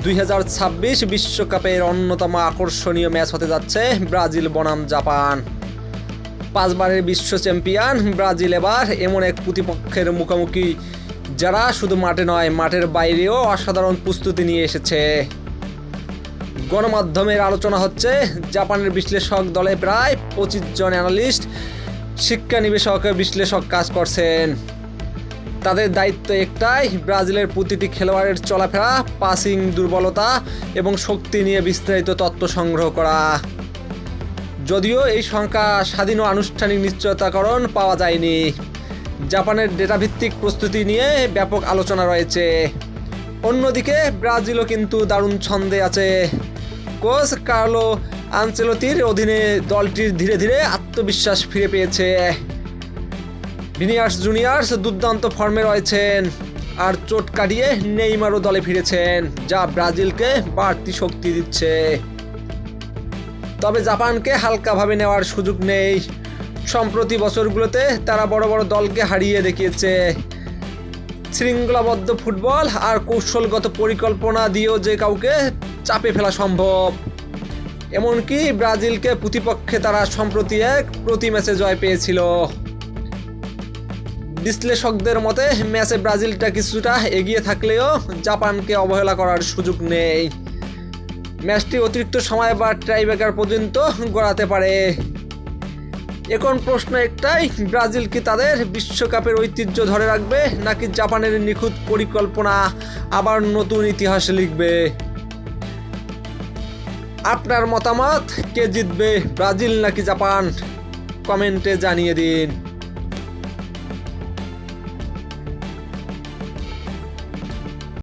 2026 বিশ্বকাপের অন্যতম আকর্ষণীয় ম্যাচ হতে যাচ্ছে ব্রাজিল বনাম জাপান। 5 বারের বিশ্ব চ্যাম্পিয়ন ব্রাজিল এবার এমন এক প্রতিপক্ষের মুখোমুখি যারা শুধু মাঠে নয়, মাঠের বাইরেও অসাধারণ প্রস্তুতি নিয়ে এসেছে। গণমাধ্যমের আলোচনা হচ্ছে, জাপানের বিশ্লেষক দলে প্রায় 25 জন অ্যানালিস্ট, শিক্ষানিবেশক, বিশ্লেষক কাজ করছেন। তাদের দায়িত্ব একটাই, ব্রাজিলের প্রতিটি খেলোয়াড়ের চলাফেরা, পাসিং, দুর্বলতা এবং শক্তি নিয়ে বিস্তারিত তথ্য সংগ্রহ করা। যদিও এই সংখ্যা স্বাধীন ও আনুষ্ঠানিক নিশ্চয়তাকরণ পাওয়া যায়নি। জাপানের ডেটাভিত্তিক প্রস্তুতি নিয়ে ব্যাপক আলোচনা রয়েছে। অন্যদিকে ব্রাজিলও কিন্তু দারুণ ছন্দে আছে। কোচ কার্লো আনচেলতির অধীনে দলটির ধীরে ধীরে আত্মবিশ্বাস ফিরে পেয়েছে। ভিনিসিয়াস জুনিয়র দুর্দান্ত ফর্মে রয়েছেন, আর চোট কাটিয়ে নেইমারও দলে ফিরেছেন, যা ব্রাজিলকে বাড়তি শক্তি দিচ্ছে। তবে জাপানকে হালকাভাবে নেওয়ার সুযোগ নেই। সম্প্রতি বছরগুলোতে তারা বড় বড় দলকে হারিয়ে দেখিয়েছে। শৃঙ্খলাবদ্ধ ফুটবল আর কৌশলগত পরিকল্পনা দিয়েও যে কাউকে চাপে ফেলা সম্ভব। এমনকি ব্রাজিলকে প্রতিপক্ষে তারা সম্প্রতি প্রতি ম্যাচে জয় পেয়েছিল। বিশ্লেষকদের মতে ম্যাচে ব্রাজিলটা কিছুটা এগিয়ে থাকলেও জাপানকে অবহেলা করার সুযোগ নেই। ম্যাচটি অতিরিক্ত সময় বা টাইব্রেকার পর্যন্ত গড়াতে পারে। এখন প্রশ্ন একটাই, ব্রাজিল কি তাদের বিশ্বকাপের ঐতিহ্য ধরে রাখবে, নাকি জাপানের নিখুঁত পরিকল্পনা আবার নতুন ইতিহাস লিখবে? আপনার মতামত, কে জিতবে, ব্রাজিল নাকি জাপান? কমেন্টে জানিয়ে দিন।